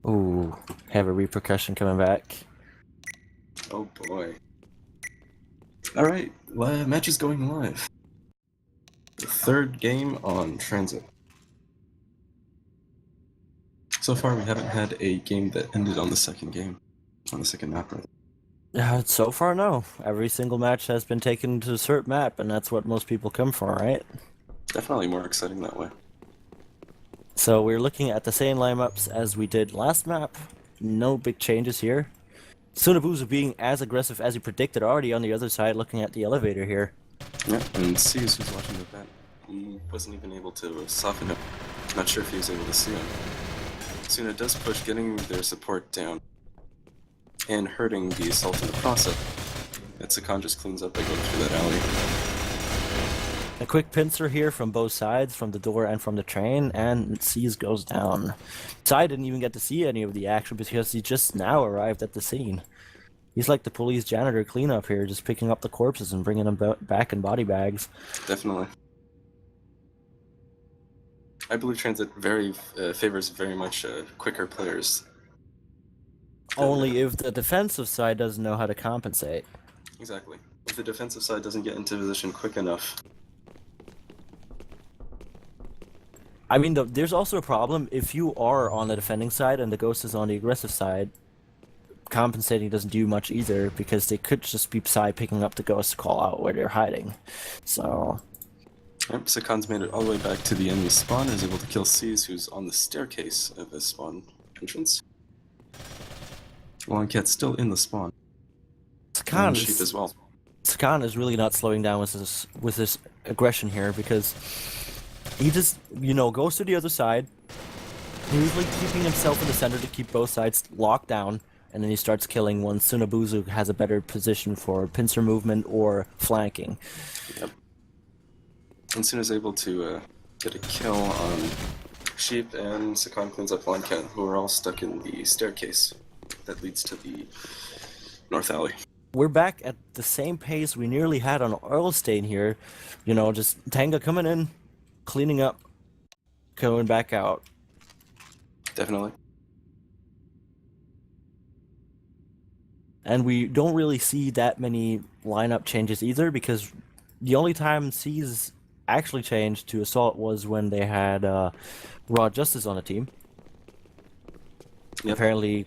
Ooh, have a repercussion coming back. Oh boy. Alright, match is going live. The third game on Transit. So far we haven't had a game that ended on the second game. On the second map, rather. So far, no. Every single match has been taken to a certain map, and that's what most people come for, right? Definitely more exciting that way. So we're looking at the same lineups as we did last map. No big changes here. Sunabuzu being as aggressive as you predicted already on the other side, looking at the elevator here. Yeah, and Guise, who's watching the bat, he wasn't even able to soften him. Not sure if he was able to see him. Suna does push, getting their support down, and hurting the assault in the process. Sakan just cleans up by going through that alley. A quick pincer here from both sides, from the door and from the train, and Seas goes down. Sai didn't even get to see any of the action because he just now arrived at the scene. He's like the police janitor cleanup here, just picking up the corpses and bringing them back in body bags. Definitely. I believe Transit favors very much quicker players. Only if the defensive side doesn't know how to compensate. Exactly. If the defensive side doesn't get into position quick enough. I mean, there's also a problem if you are on the defending side and the ghost is on the aggressive side. Compensating doesn't do much either because they could just be Psy picking up the ghost to call out where they're hiding. So. Yep, Sakan's made it all the way back to the enemy spawn and is able to kill Seas, who's on the staircase of his spawn entrance. Longcat's still in the spawn. Sakan Sheep as well. Sakan is really not slowing down with this aggression here because he just, goes to the other side. He's like keeping himself in the center to keep both sides locked down, and then he starts killing once Sunabuzu has a better position for pincer movement or flanking. Yep. And Suna's able to get a kill on Sheep, and Sakan cleans up Longcat, who are all stuck in the staircase that leads to the north alley. We're back at the same pace we nearly had on Oil Stain here. Just TENGA coming in, cleaning up, going back out. Definitely. And we don't really see that many lineup changes either, because the only time C's actually changed to Assault was when they had Raw Justice on the team. Yep. Apparently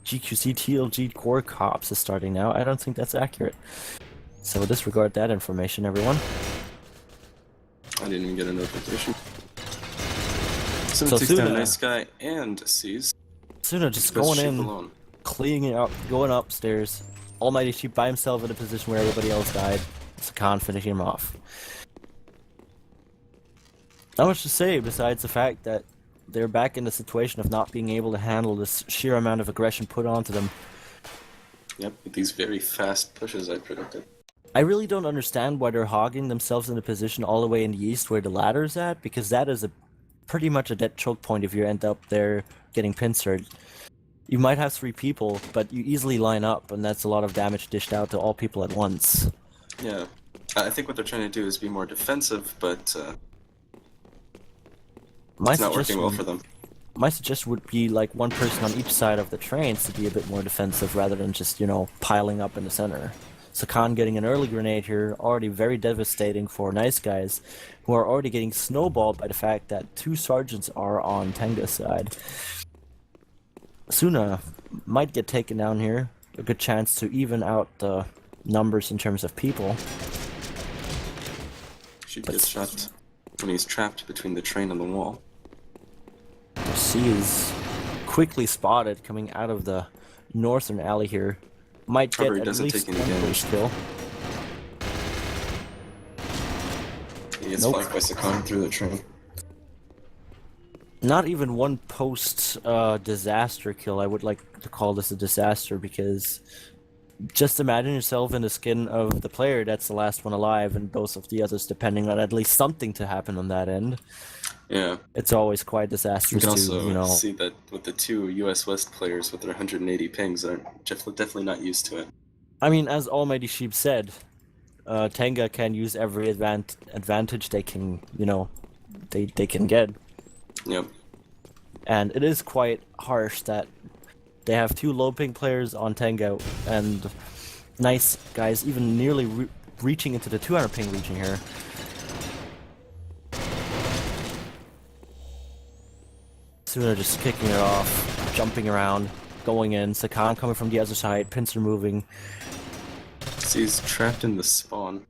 GQC2017 Core Cops is starting now. I don't think that's accurate. So disregard that information, everyone. I didn't even get a notification. Suna takes down Nice Guy and Seas. Suna just going in, alone. Cleaning up, going upstairs. Almighty Sheep by himself in a position where everybody else died. Sakan finishing him off. Not much to say besides the fact that they're back in the situation of not being able to handle this sheer amount of aggression put onto them. Yep, with these very fast pushes I predicted. I really don't understand why they're hogging themselves in a position all the way in the east where the ladder's at, because that is pretty much a dead choke point if you end up there getting pincered. You might have 3 people, but you easily line up, and that's a lot of damage dished out to all people at once. Yeah, I think what they're trying to do is be more defensive, but it's not working well for them. My suggestion would be like one person on each side of the trains to be a bit more defensive rather than just, piling up in the center. Sakan getting an early grenade here, already very devastating for Nice Guys, who are already getting snowballed by the fact that 2 sergeants are on TENGA's side. Suna might get taken down here, a good chance to even out the numbers in terms of people. She gets shot when he's trapped between the train and the wall. C is quickly spotted coming out of the northern alley here. Might get at least one push kill. He gets flanked by Sakan through the train. Not even one post disaster kill. I would like to call this a disaster because just imagine yourself in the skin of the player that's the last one alive and both of the others depending on at least something to happen on that end. Yeah. It's always quite disastrous. You can also see that with the 2 US West players with their 180 pings are definitely not used to it. I mean, as Almighty Sheep said, TENGA can use every advantage they can, they can get. Yep. And it is quite harsh that they have two low ping players on Tenga and Naice guys even nearly reaching into the 200 ping region here. Suna just kicking it off, jumping around, going in. Sakan coming from the other side, pincer moving. He's trapped in the spawn.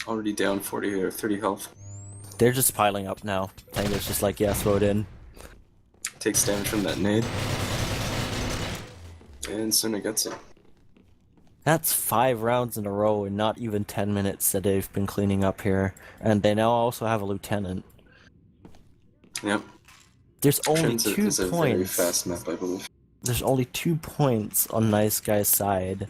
Already down 40 or 30 health. They're just piling up now. Tenga's just like, yeah, throw it in. Takes damage from that nade. And Suna gets it. That's 5 rounds in a row in not even 10 minutes that they've been cleaning up here. And they now also have a lieutenant. Yep. There's only 2 is a very points. fast map, I believe. There's only 2 points on Nice Guy's side.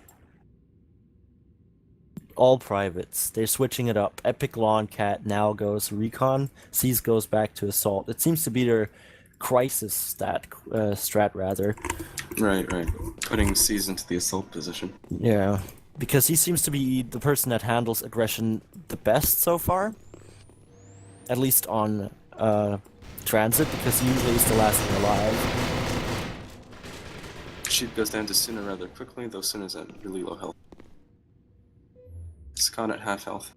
All privates. They're switching it up. Epic Lawn Cat now goes Recon. Seas goes back to Assault. It seems to be their crisis strat rather. Right. Putting Seas into the assault position. Yeah, because he seems to be the person that handles aggression the best so far. At least on transit, because he usually is the last thing alive. Sheep goes down to Suna rather quickly, though Suna's at really low health. Sakan at half health.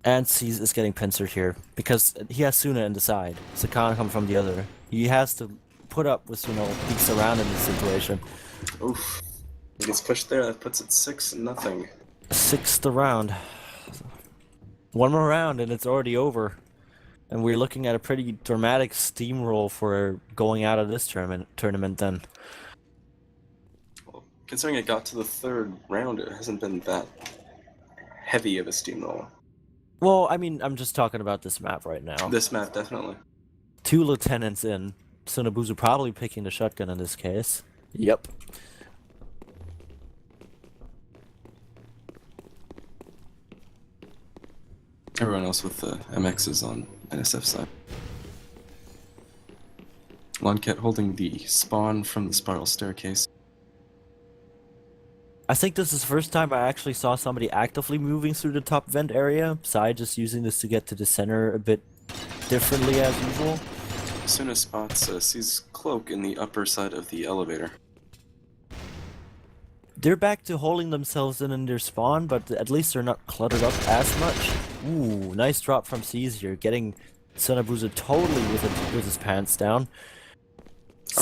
And Seas is getting pincered here, because he has Suna in the side. Sakan come from the other. He has to put up with, peeks around in this situation. Oof. He gets pushed there, that puts it 6-0. 6th round. One more round and it's already over. And we're looking at a pretty dramatic steamroll for going out of this tournament then. Well, considering it got to the 3rd round, it hasn't been that heavy of a steamroll. Well, I mean, I'm just talking about this map right now. This map, definitely. 2 lieutenants in. Sunabuzu probably picking the shotgun in this case. Yep. Everyone else with the MXs on NSF side. Loncat holding the spawn from the spiral staircase. I think this is the first time I actually saw somebody actively moving through the top vent area, besides just using this to get to the center a bit differently as usual. Suna spots sees Cloak in the upper side of the elevator. They're back to holding themselves in their spawn, but at least they're not cluttered up as much. Ooh, nice drop from Seas here, getting Sunabuzu totally with his pants down.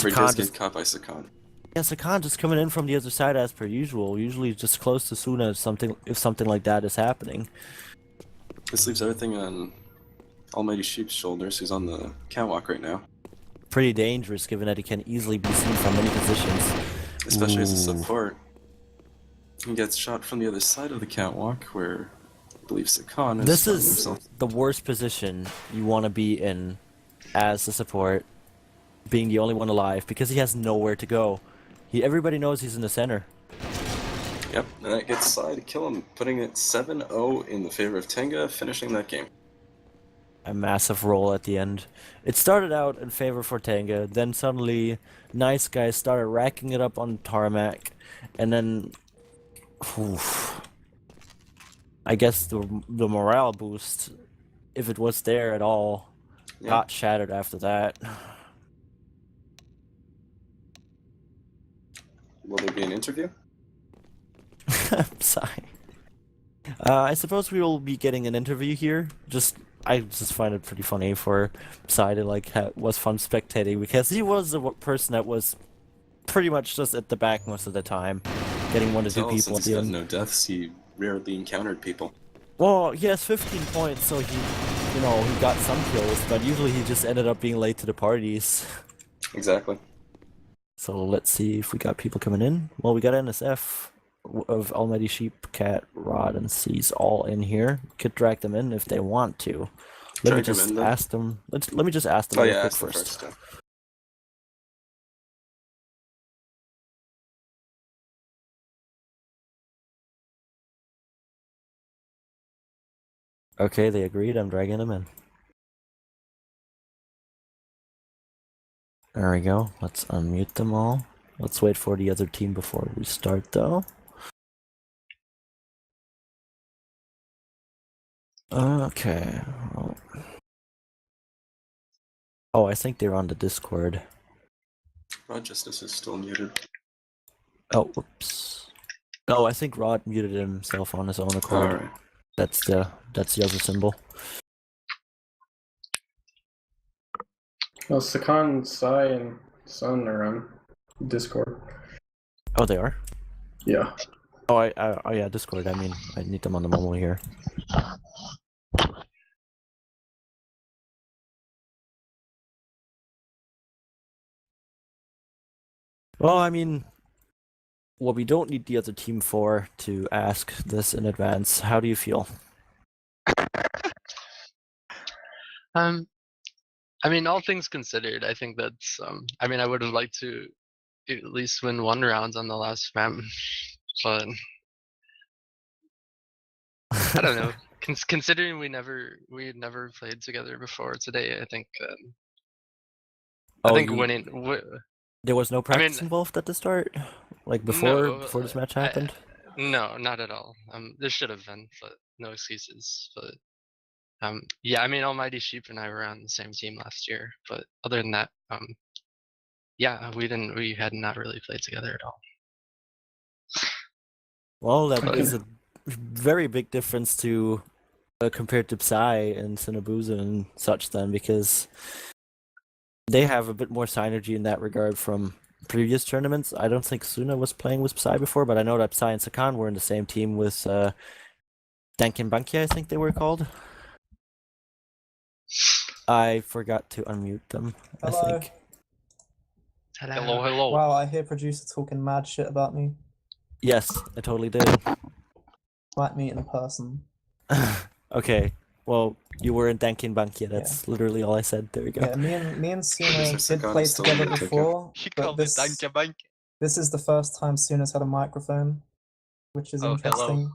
He does get caught by Sakan. Yeah, Sakan just coming in from the other side as per usual. Usually just close to Suna if something like that is happening. This leaves everything on Almighty Sheep's shoulders, who's on the catwalk right now. Pretty dangerous, given that he can easily be seen from many positions. Especially as a support. He gets shot from the other side of the catwalk, where I believe Sakan is This is himself. the worst position you want to be in as a support, being the only one alive, because he has nowhere to go. Everybody knows he's in the center. Yep, and that gets Sai to kill him, putting it 7-0 in the favor of Tenga, finishing that game. A massive roll at the end. It started out in favor for Tenga, then suddenly Nice Guys started racking it up on tarmac, and then I guess the morale boost, if it was there at all, got shattered after that. Will there be an interview? I'm sorry. I suppose we will be getting an interview here. I just find it pretty funny for Psy to was fun spectating, because he was the person that was pretty much just at the back most of the time, getting 1 to 2 people Since at the he end. had no deaths, he rarely encountered people. Well, he has 15 points, so he got some kills, but usually he just ended up being late to the parties. Exactly. So let's see if we got people coming in. Well, we got NSF of Almighty Sheep, Cat, Rod, and Seas all in here. Could drag them in if they want to. Let me just ask them. Let me just ask them real quick first. Okay, they agreed. I'm dragging them in. There we go. Let's unmute them all. Let's wait for the other team before we start, though. Okay. Well, Oh, I think they're on the Discord. Rod Justice is still muted. Oh, whoops. No, I think Rod muted himself on his own accord. Alright. That's the other symbol. Well, Sakan, Sai, and Sun are on Discord. Oh, they are? Yeah. Oh, oh yeah, Discord. I mean, I need them on the mobile here. Well, I mean, what we don't need the other team for to ask this in advance. How do you feel? I mean, all things considered, I think that's I mean, I would have liked to at least win one round on the last map, but I don't know. Considering we had never played together before today, I think I Oh, think you- winning. There was no practice mean- involved at the start, like No, before this match happened. No, not at all. There should have been, but no excuses. But yeah, I mean, Almighty Sheep and I were on the same team last year, but other than that, yeah, we had not really played together at all. Well, that Okay. is a very big difference to compared to Psy and Cinebuza and such then, because they have a bit more synergy in that regard from previous tournaments. I don't think Suna was playing with Psy before, but I know that Psy and Sakan were in the same team with Dankin Bankia, I think they were called. I forgot to unmute them, Hello. I think. Hello, hello. Wow, I hear producer talking mad shit about me. Yes, I totally did. Like me in person. Okay, well, you were in Dankin Bankia, that's literally all I said. There we go. Yeah, me and Suna Mr. did Sakan play is still together muted, before, He but called it this Danke is the first time Suna's had a microphone, which is Oh, hello. interesting.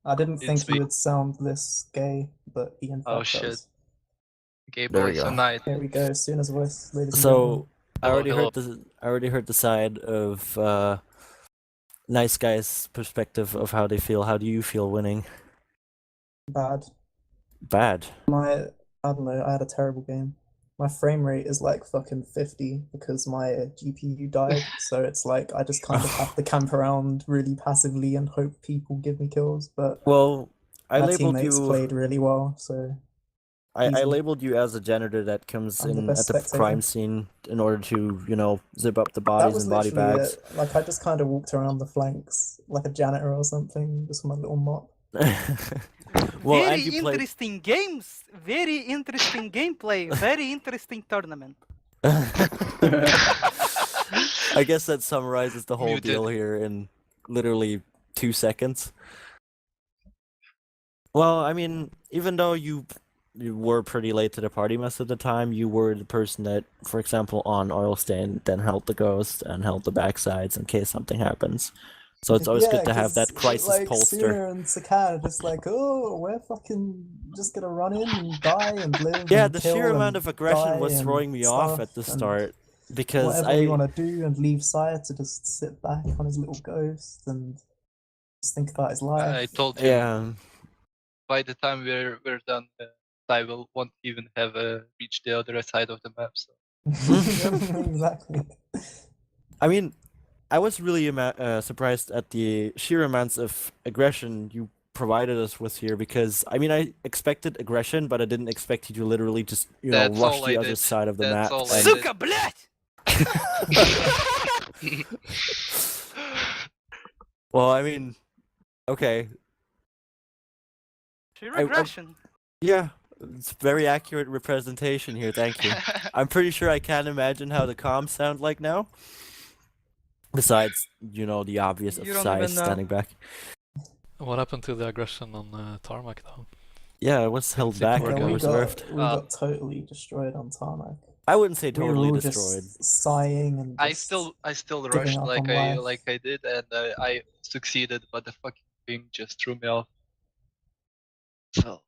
I didn't think It's he me. would sound this gay, but he in fact Oh, shit. does. Gay There we boy, so go. nice. Here we go, Suna's voice, ladies and gentlemen. So I already heard the side of Nice Guy's perspective of how they feel. How do you feel winning? Bad. Bad. I don't know, I had a terrible game. My frame rate is like fucking 50 because my GPU died, so it's like I just kind of have to camp around really passively and hope people give me kills, but Well, I my labeled teammates you. played really well, so I easy. labeled you as a janitor that comes I'm the in best at the spectator. crime scene in order to, zip up the that bodies was and body literally bags. it. Like I just kind of walked around the flanks like a janitor or something, just with my little mop. Well, and Very you played. interesting games, very interesting gameplay, very interesting tournament. I guess that summarizes the whole Muted. deal here in literally 2 seconds. Well, I mean, even though you were pretty late to the party most of the time, you were the person that, for example, on Oil Stain, then held the ghost and held the backsides in case something happens. So it's always good to have that 'cause, crisis like, poster. Suna and Sakan are just like, oh, we're fucking just gonna run in and die and live. Yeah, and the kill sheer amount and of aggression die was and throwing me off at the stuff and start because whatever we want to do, and leave Sire to just sit back on his little ghost and just think about his life. I told you, yeah. by the time we're done, I won't even have reached the other side of the map. So. Exactly. I mean, I was really surprised at the sheer amounts of aggression you provided us with here because, I mean, I expected aggression, but I didn't expect you to literally just, That's rush all the I other did. side of the That's map. all I and- did. Сука, блядь! Well, I mean, okay. Sheer I- aggression. Yeah, it's very accurate representation here, thank you. I'm pretty sure I can't imagine how the comms sound like now. Besides, the obvious of You don't size even know. standing back. What happened to the aggression on tarmac though? Yeah, it was held see back poor and guy. we reserved. got totally destroyed on tarmac. I wouldn't say We were totally all destroyed. just sighing and I just- still giving rushed up like on I life. did, and I succeeded, but the fucking thing just threw me off. So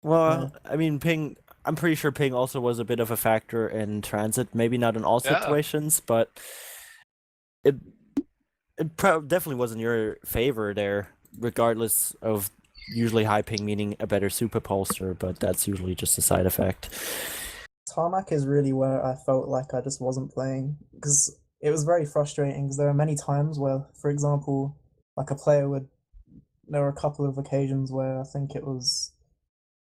Well, I mean, ping. I'm pretty sure ping also was a bit of a factor in transit. Maybe not in all Yeah. situations, but it definitely was in your favor there. Regardless of usually high ping meaning a better super pulser, but that's usually just a side effect. Tarmac is really where I felt like I just wasn't playing because it was very frustrating. Because there are many times where, for example, like a player would. There were a couple of occasions where I think it was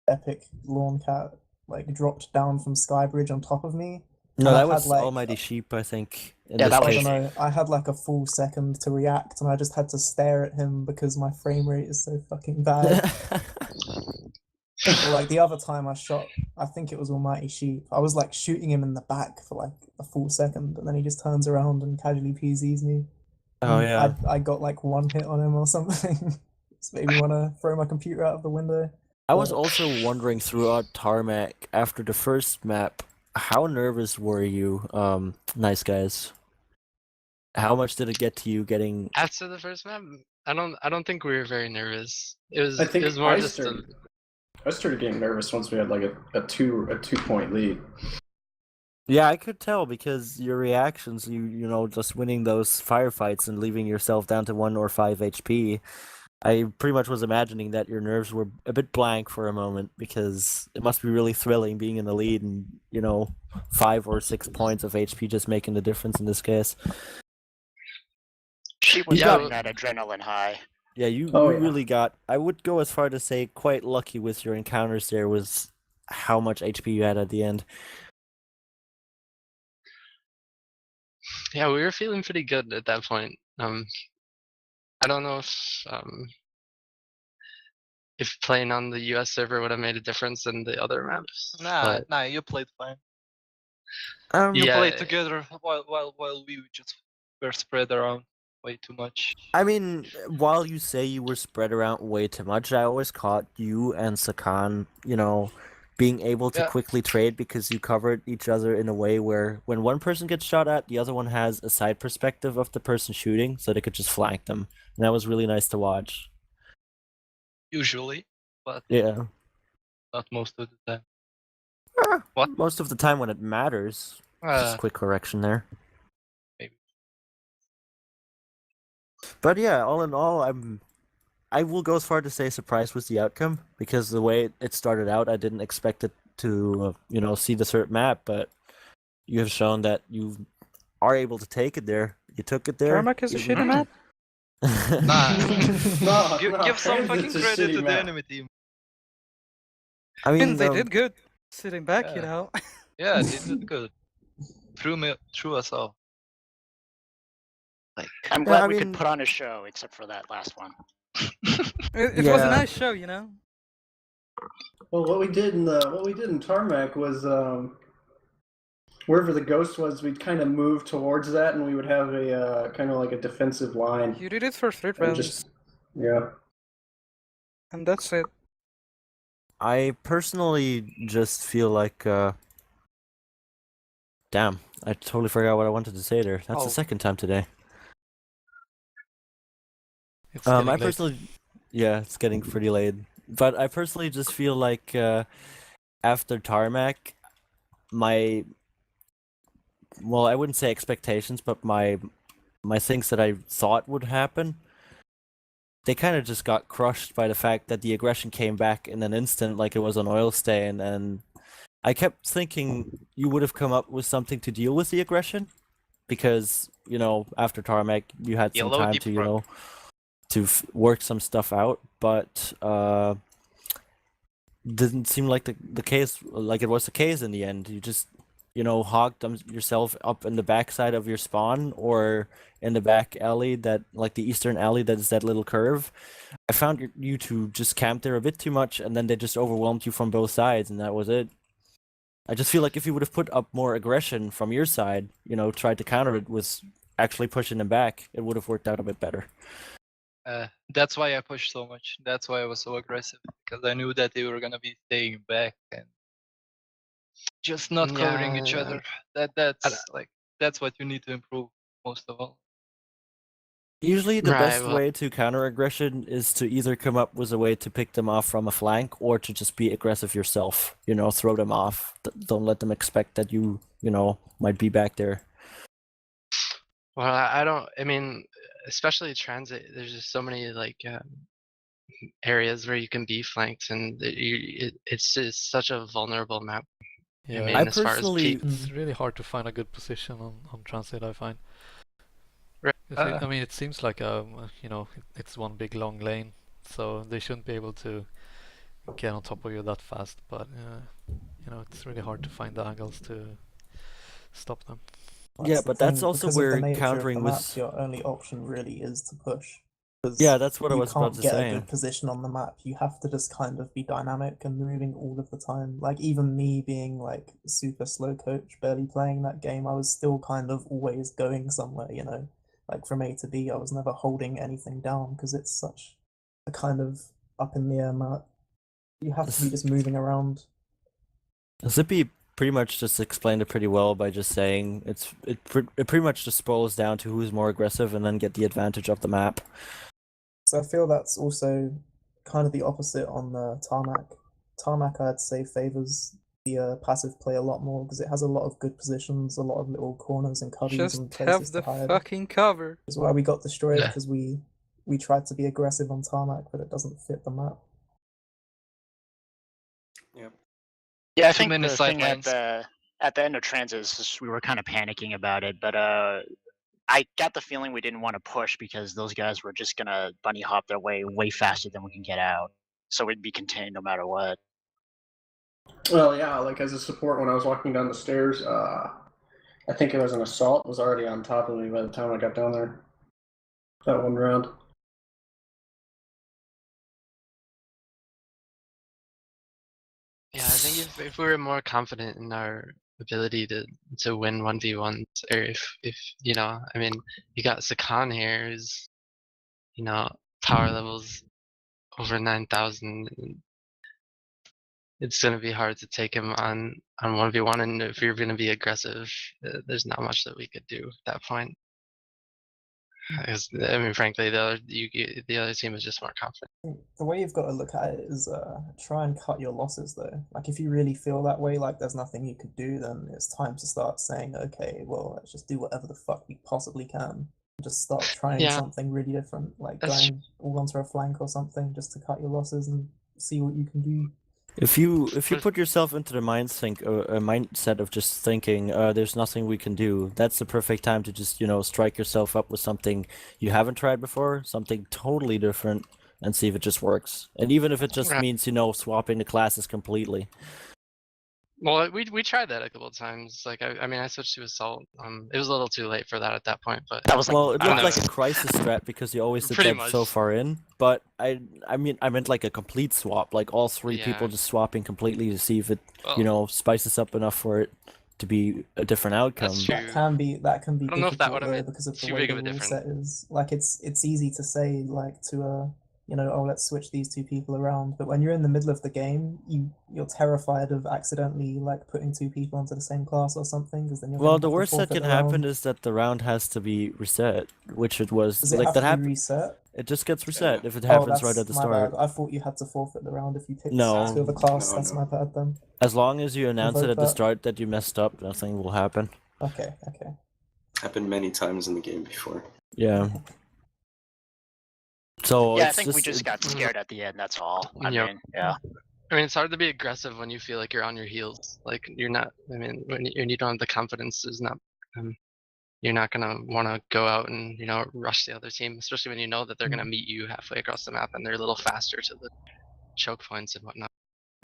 Epic Lawn Cat like dropped down from Skybridge on top of me. No, And I that had was like Almighty Sheep, I think. In Yeah, this that I was case. don't know. I had like a full second to react, and I just had to stare at him because my frame rate is so fucking bad. Or like the other time I shot, I think it was Almighty Sheep. I was like shooting him in the back for like a full second, and then he just turns around and casually PZs me. Oh, And yeah. I got like one hit on him or something. Just made me want to throw my computer out of the window. I was But- also wondering throughout Tarmac after the first map, how nervous were you, Nice Guys? How much did it get to you getting? After the first map, I don't think we were very nervous. It was I think it was more I just started getting nervous once we had like a 2-point lead. Yeah, I could tell because your reactions, you know, just winning those firefights and leaving yourself down to 1 or 5 HP. I pretty much was imagining that your nerves were a bit blank for a moment because it must be really thrilling being in the lead and, you know, 5 or 6 points of HP just making the difference in this case. She was You getting got- that adrenaline high. Yeah, you Oh, yeah. really got. I would go as far to say quite lucky with your encounters there was how much HP you had at the end. yeah, we were feeling pretty good at that point. I don't know if playing on the US server would have made a difference in the other maps. Nah, you played fine. You You Yeah. played together while we just were spread around way too much. I mean, while you say you were spread around way too much, I always caught you and Sakan, you know, being able to Yeah. quickly trade because you covered each other in a way where when one person gets shot at, the other one has a side perspective of the person shooting, so they could just flank them. And that was really nice to watch. Usually, but Yeah. not most of the time. What? Most of the time when it matters. Just a quick correction there. Maybe. But yeah, all in all, I will go as far to say surprised with the outcome because the way it started out, I didn't expect it to, you know, see the third map. But you have shown that you are able to take it there. You took it there. Tarmac is a shitty map. Nah, No, give some fucking Transit's a credit shitty to the map. enemy team. I I mean, mean, they did good. Sitting back, you Yeah. know. Yeah, they did good. Through us all. I'm Yeah, glad I we mean- could put on a show, except for that last one. It was a Yeah. nice show, you know. Well, what we did in Tarmac was wherever the ghost was, we'd kind of move towards that, and we would have a kind of like a defensive line. You did it for 3 And rounds, just yeah. and that's it. I personally just feel like, damn, I totally forgot what I wanted to say there. That's Oh. the second time today. It's I getting late. personally, yeah, it's getting pretty late. But I personally just feel like after Tarmac, my, well, I wouldn't say expectations, but my things that I thought would happen, they kind of just got crushed by the fact that the aggression came back in an instant, like it was an oil stain, and I kept thinking you would have come up with something to deal with the aggression, because you know after Tarmac you had some Yellow time deep to frog. to work some stuff out, but didn't seem like the case, like it was the case in the end. You just, you know, hogged yourself up in the backside of your spawn or in the back alley, that like the eastern alley that is that little curve. I found you to just camp there a bit too much, and then they just overwhelmed you from both sides, and that was it. I just feel like if you would have put up more aggression from your side, you know, tried to counter it with actually pushing them back, it would have worked out a bit better. That's why I pushed so much. That's why I was so aggressive, because I knew that they were gonna be staying back and just not covering each Yeah. other. That's what you need to improve most of all. Usually the Right, best well- way to counter aggression is to either come up with a way to pick them off from a flank or to just be aggressive yourself, you know, throw them off. Don't let them expect that you know, might be back there. Well, I mean, especially transit, there's just so many like areas where you can be flanked, and it's just such a vulnerable map. Yeah, mean, I as far as personally- peak, it's really hard to find a good position on transit, I find. Right, I mean, it seems like you know, it's one big long lane, so they shouldn't be able to get on top of you that fast. But you know, it's really hard to find the angles to stop them. Yeah, the but that's thing, also because of the where nature countering of the map, with- your only option really is to push. 'Cause Yeah, that's what I you was about can't to get say. a good position on the map. You have to just kind of be dynamic and moving all of the time. Like even me being like a super slow coach, barely playing that game, I was still kind of always going somewhere, you know, like from A to B. I was never holding anything down because it's such a kind of up in the air map. You have to be just moving around. Zippy pretty much just explained it pretty well by just saying it pretty much just boils down to who's more aggressive and then get the advantage of the map. So I feel that's also kind of the opposite on the tarmac. Tarmac, I'd say, favors the passive play a lot more because it has a lot of good positions, a lot of little corners and cubbies Just and have places the to hide. fucking cover. That's why we got destroyed Yeah. because we tried to be aggressive on tarmac, but it doesn't fit the map. Yeah, I Too think many the thing sidelines. at the end of transit is just we were kind of panicking about it, but I got the feeling we didn't want to push because those guys were just gonna bunny hop their way faster than we can get out, so we'd be contained no matter what. Well, yeah, like as a support when I was walking down the stairs, I think it was an assault was already on top of me by the time I got down there. That one round. yeah, I think if we were more confident in our ability to win 1v1s, or if you know, I mean, you got Sakan here who's, you know, power levels over 9,000. It's gonna be hard to take him on 1v1, and if you're gonna be aggressive, there's not much that we could do at that point. Because, I mean, frankly, the other team is just more confident. The way you've got to look at it is try and cut your losses though. Like if you really feel that way, like there's nothing you could do, then it's time to start saying, okay, well, let's just do whatever the fuck we possibly can. Just start trying Yeah. something really different, like That's going all onto a flank or something, just to cut your losses and see what you can do. If you But- put yourself into the mindset of just thinking, there's nothing we can do, that's the perfect time to just, you know, strike yourself up with something you haven't tried before, something totally different, and see if it just works. And even if it just Right. means, you know, swapping the classes completely. Well, we tried that a couple of times. Like I mean, I switched to assault. It was a little too late for that at that point, but That was like Well, it I don't looked know. like a crisis strat because you always did Pretty that so much. far in. But I meant like a complete swap, like all three people Yeah. just swapping completely to see if it, Well, you know, spices up enough for it to be a different outcome. That's true. That can be I don't know if that difficult would've though made because of the too way big the of a rule difference. set is. Like it's easy to say like to you know, oh, let's switch these two people around. But when you're in the middle of the game, you're terrified of accidentally like putting two people onto the same class or something, because then you're Well, gonna the have to worst that forfeit can the happen round. is that the round has to be reset, which it was Does it like have that to be happened. reset? It just gets reset if it Oh, happens that's right at the my start. bad. I thought you had to forfeit the round if you picked No. two of a class. No, That's no. my bad then. As long as you announce it Invoke at the that. start that you messed up, nothing will happen. Okay. Happened many times in the game before. Yeah. So Yeah, I it's think we just got scared at the end. That's all. I Yep. mean, yeah. I mean, it's hard to be aggressive when you feel like you're on your heels. Like you're not. I mean, when you don't have the confidence, is not. You're not gonna want to go out and, you know, rush the other team, especially when you know that they're gonna meet you halfway across the map and they're a little faster to the choke points and whatnot.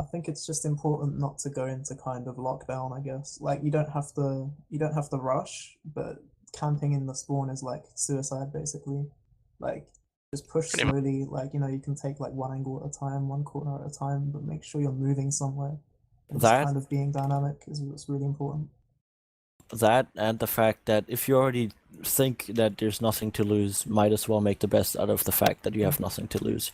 I think it's just important not to go into kind of lockdown, I guess. Like you don't have to rush, but camping in the spawn is like suicide basically. Like just push Pretty much. slowly, like you know, you can take like one angle at a time, one corner at a time, but make sure you're moving somewhere. And just That- kind of being dynamic is what's really important. that and the fact that if you already think that there's nothing to lose, might as well make the best out of the fact that you have nothing to lose.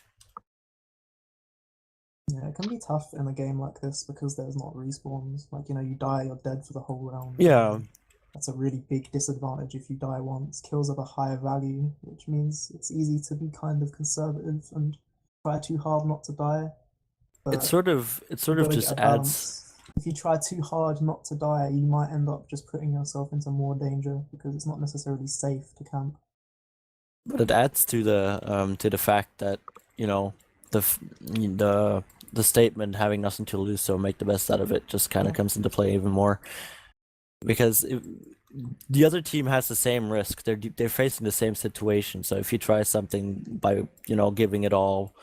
Yeah, it can be tough in a game like this because there's not respawns. Like, you know, you die, you're dead for the whole round. Yeah. That's a really big disadvantage if you die once. Kills have a higher value, which means it's easy to be kind of conservative and try too hard not to die. But It sort of you've gotta just get a adds. balance. If you try too hard not to die, you might end up just putting yourself into more danger because it's not necessarily safe to camp. But it adds to the fact that, you know, the statement having nothing to lose, so make the best out of it, just kind of comes into play even more. Because the other team has the same risk. They're facing the same situation. So if you try something by giving it all,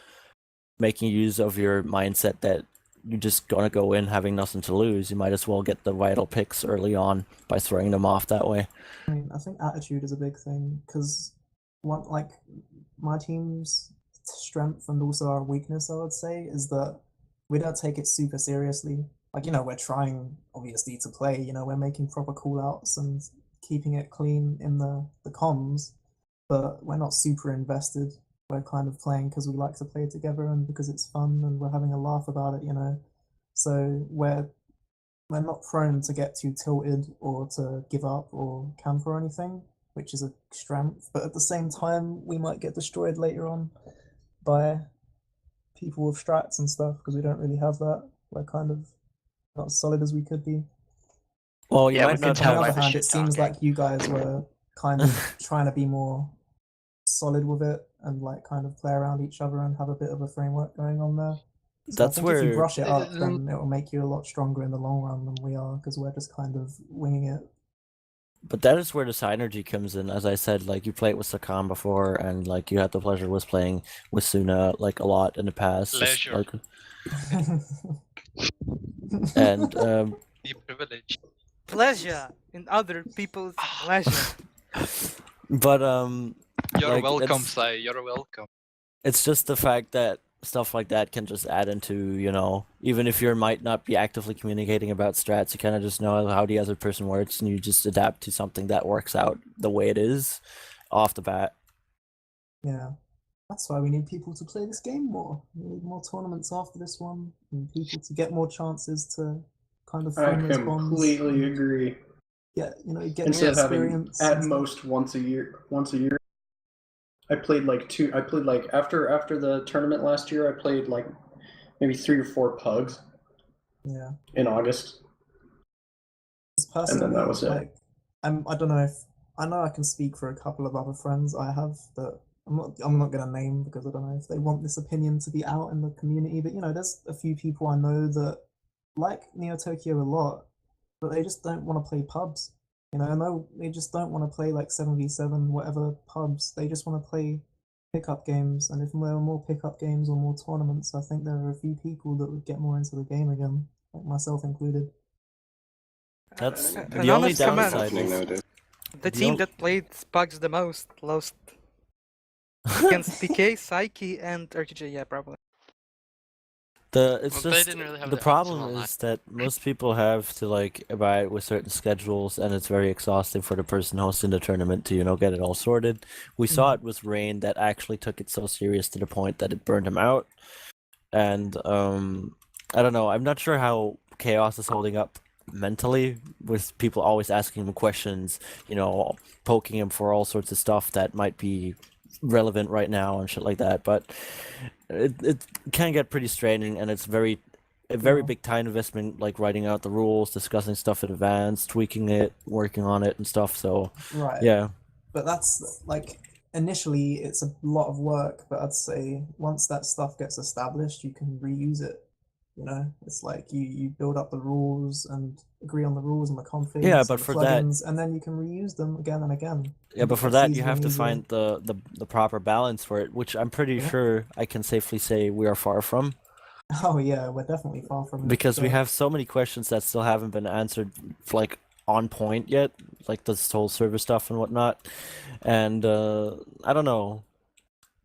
making use of your mindset that you're just gonna go in having nothing to lose, you might as well get the vital picks early on by throwing them off that way. I mean, I think attitude is a big thing because like my team's strength and also our weakness, I would say, is that we don't take it super seriously. Like, we're trying obviously to play, we're making proper callouts and keeping it clean in the comms, but we're not super invested. We're kind of playing because we like to play together and because it's fun and we're having a laugh about it, So we're not prone to get too tilted or to give up or camp or anything, which is a strength. But at the same time, we might get destroyed later on by people with strats and stuff because we don't really have that. We're kind of not as solid as we could be. Well, you Yeah, might we can not tell On the by other the hand, shit it seems talking. like you guys were kind of trying to be more solid with it and like kind of play around each other and have a bit of a framework going on there. So That's I think if you where brush it up, then it will make you a lot stronger in the long run than we are because we're just kind of winging it. But that is where the synergy comes in. As I said, like you played with Sakam before, and like you had the pleasure with playing with Suna like a lot in the past. Pleasure. Like, and Be privileged. Pleasure in other people's pleasure. but You're like, welcome, it's- Sai. You're welcome. it's just the fact that stuff like that can just add into, even if you might not be actively communicating about strats, you kind of just know how the other person works, and you just adapt to something that works out the way it is off the bat. Yeah, that's why we need people to play this game more. We need more tournaments after this one, and people to get more chances to kind of I form those bonds. completely and agree. get Instead of having experience. at and stuff. most once a year. I played like after the tournament last year. I played like maybe 3 or 4 pugs Yeah. in August. Personally, And then that was it. like, I don't know if I know I can speak for a couple of other friends I have that I'm not gonna name because I don't know if they want this opinion to be out in the community. But there's a few people I know that like Neo Tokyo a lot, but they just don't want to play pubs. They just don't want to play like 7v7 whatever pubs. They just want to play pickup games. And if there were more pickup games or more tournaments, I think there are a few people that would get more into the game again, like myself included. That's An the only honest comment. downside is nowadays. The The team only- that played Spugs the most lost against PK, Psyche, and RTJ. Yeah, probably. It's Well, they just didn't really have the their problem optimal is that most people have to like abide with certain schedules, and it's very exhausting for the person hosting the tournament to get it all sorted. We saw it with Rain that actually took it so serious to the point that it burned him out. And I don't know. I'm not sure how Chaos is holding up mentally with people always asking him questions, poking him for all sorts of stuff that might be relevant right now and shit like that. But it can get pretty straining, and it's a very big time investment, like writing out the rules, discussing stuff in advance, tweaking it, working on it and stuff. So Right. yeah. But that's like initially it's a lot of work, but I'd say once that stuff gets established, you can reuse it. It's like you build up the rules and agree on the rules and the configs, Yeah, and but the for that- plugins, and then you can reuse them again and again. Yeah, and but it for gets that you easier have and to easier. find the proper balance for it, which I'm pretty Yeah. sure I can safely say we are far from. Oh yeah, we're definitely far from it. Because we but- have so many questions that still haven't been answered, like on point yet, like this whole server stuff and whatnot. And I don't know.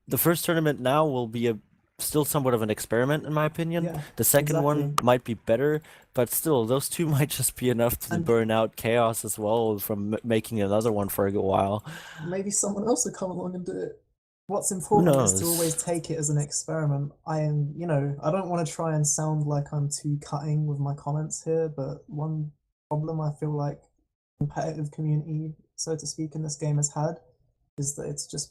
The first tournament now will be still somewhat of an experiment, in my opinion. Yeah, The second one exactly. might be better, but still, those two might just be enough to And- burn out Chaos as well from making another one for a good while. Maybe someone else will come along and do it. What's important is to knows? always take it as an experiment. I don't want to try and sound like I'm too cutting with my comments here, but one problem I feel like competitive community, so to speak, in this game has had is that it's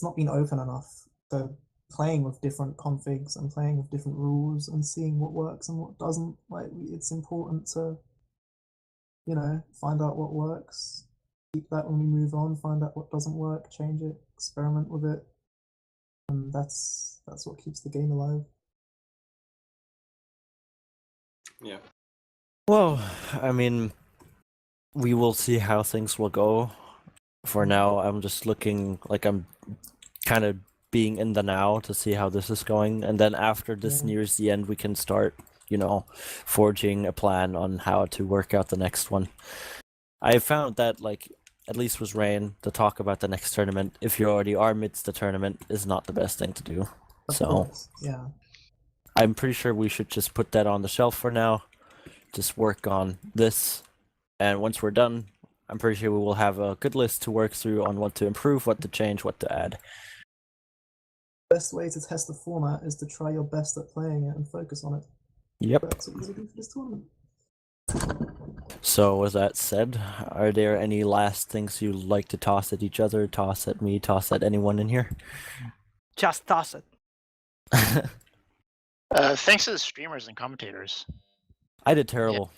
not been open enough to playing with different configs and playing with different rules and seeing what works and what doesn't. Like, it's important to, find out what works, keep that when we move on, find out what doesn't work, change it, experiment with it. and that's what keeps the game alive. Yeah. Well, I mean, we will see how things will go. For now, I'm just looking like I'm kind of being in the now to see how this is going, and then after this Yeah. nears the end, we can start, forging a plan on how to work out the next one. I found that, like, at least with Rain, to talk about the next tournament, if you already are midst the tournament, is not the best thing to do. Of So course, yeah. I'm pretty sure we should just put that on the shelf for now. Just work on this, and once we're done, I'm pretty sure we will have a good list to work through on what to improve, what to change, what to add. Best way to test the format is to try your best at playing it and focus on it. Yep. That's what we're gonna do for this tournament. So with that said, are there any last things you'd like to toss at each other, toss at me, toss at anyone in here? Just toss it. Thanks to the streamers and commentators. I did terrible.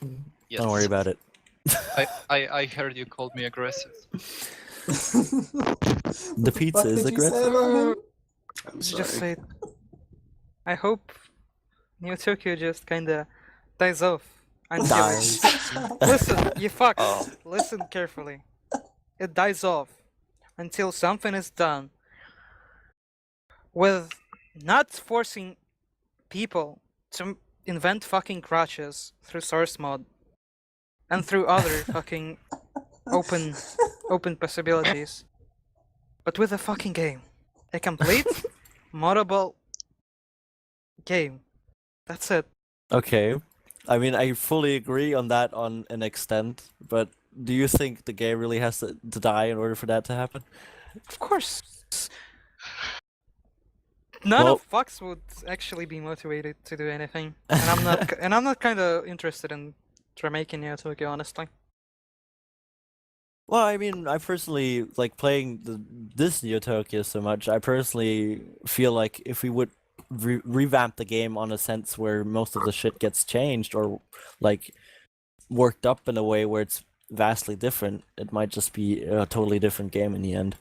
Yes. Don't worry about it. I heard you called me aggressive. The pizza Fuck is did you say aggressive. about him? I'm Just sorry. say it. I hope Neo Tokyo just kinda dies off until Dies. Listen, you fucks. Oh. Listen carefully. It dies off until something is done with not forcing people to invent fucking crutches through source mod and through other fucking open possibilities, but with a fucking game, a complete moddable game. That's it. Okay. I mean, I fully agree on that on an extent, but do you think the game really has to die in order for that to happen? Of course. None Well- of fucks would actually be motivated to do anything, and I'm not. And I'm not kind of interested in remaking Neo Tokyo, honestly. Well, I mean, I personally like playing this Neo Tokyo so much. I personally feel like if we would revamp the game on a sense where most of the shit gets changed or like worked up in a way where it's vastly different, it might just be a totally different game in the end.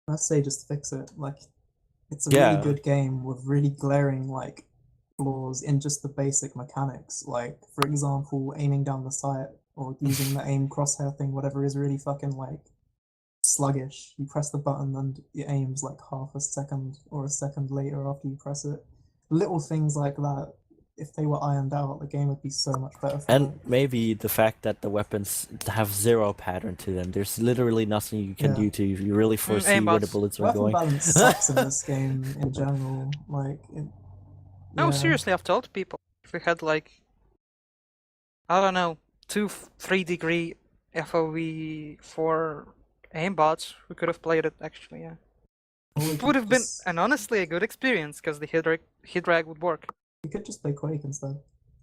I say just fix it. Like, it's a Yeah. really good game with really glaring like flaws in just the basic mechanics. Like, for example, aiming down the sight or using the aim crosshair thing, whatever, is really fucking like sluggish. You press the button and it aims like half a second or a second later after you press it. Little things like that, if they were ironed out, the game would be so much better for And it. maybe the fact that the weapons have zero pattern to them. There's literally nothing you can Yeah. do to you really foresee where the aimbots. bullets are Weapon going. balance sucks in this game in general. Like, No, yeah. seriously, I've told people if we had like, I don't know, 2-3 degree FOV for aimbots, we could have played it actually. Yeah, Or we it could would have been, just- and honestly, a good experience because the hit drag would work. You could just play Quake instead.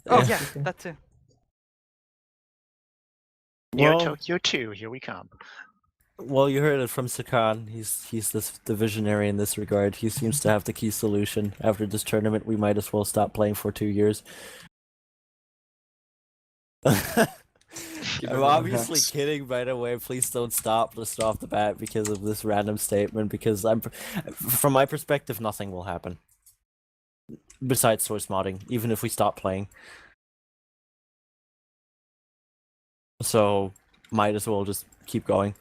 Oh Yeah. yeah, Okay. that too. Neo Well- Tokyo 2, here we come. Well, you heard it from Sakan. He's the visionary in this regard. He seems to have the key solution. After this tournament, we might as well stop playing for 2 years. Give I'm everyone obviously hacks. kidding, by the way. Please don't stop just off the bat because of this random statement. Because from my perspective, nothing will happen besides source modding, even if we stop playing. So might as well just keep going.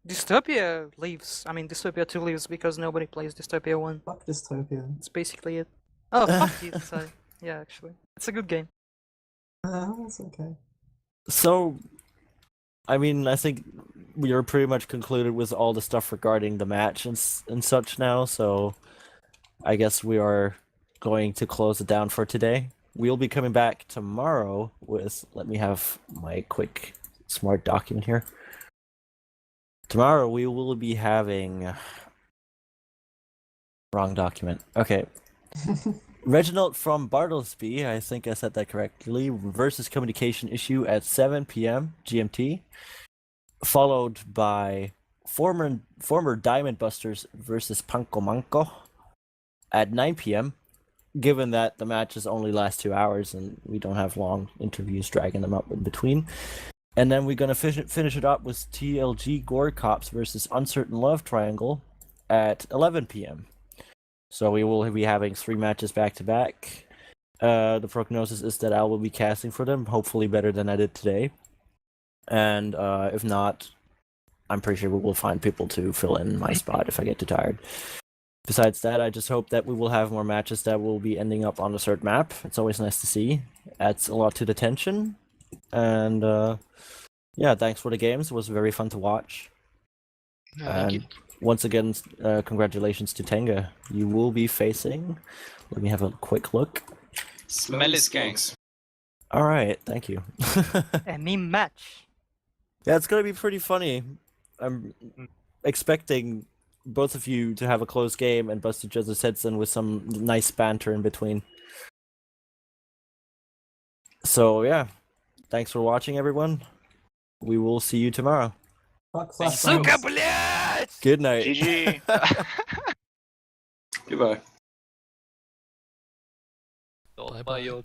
Dystopia leaves. I mean, Dystopia 2 leaves because nobody plays Dystopia 1. Fuck Dystopia. That's basically it. Oh, fuck you, so, yeah, actually. It's a good game. That's okay. So, I mean, I think we are pretty much concluded with all the stuff regarding the match and such now, so I guess we are going to close it down for today. We'll be coming back tomorrow with, let me have my quick smart document here. Tomorrow we will be having, wrong document. Okay. Reginald from Bartlesby, I think I said that correctly, versus communication issue at 7 p.m. GMT, followed by former Diamond Busters versus Panko Manko at 9 p.m. Given that the matches only last 2 hours and we don't have long interviews dragging them up in between. And then we're gonna finish it up with TLG Gore Cops versus Uncertain Love Triangle at 11 p.m. So we will be having 3 matches back to back. The prognosis is that I will be casting for them, hopefully better than I did today. And if not, I'm pretty sure we will find people to fill in my spot if I get too tired. Besides that, I just hope that we will have more matches that will be ending up on the third map. It's always nice to see. Adds a lot to the tension. And yeah, thanks for the games. It was very fun to watch. Thank you. And once again, congratulations to Tenga. You will be facing... Let me have a quick look. Smelly skanks. All right, thank you. A meme match. Yeah, it's gonna be pretty funny. I'm expecting both of you to have a close game and bust each other's heads in with some nice banter in between. So yeah, thanks for watching, everyone. We will see you tomorrow. Fuck Flash Suka Bangs. Blitz! Good night. GG. Goodbye. Bye-bye. Bye.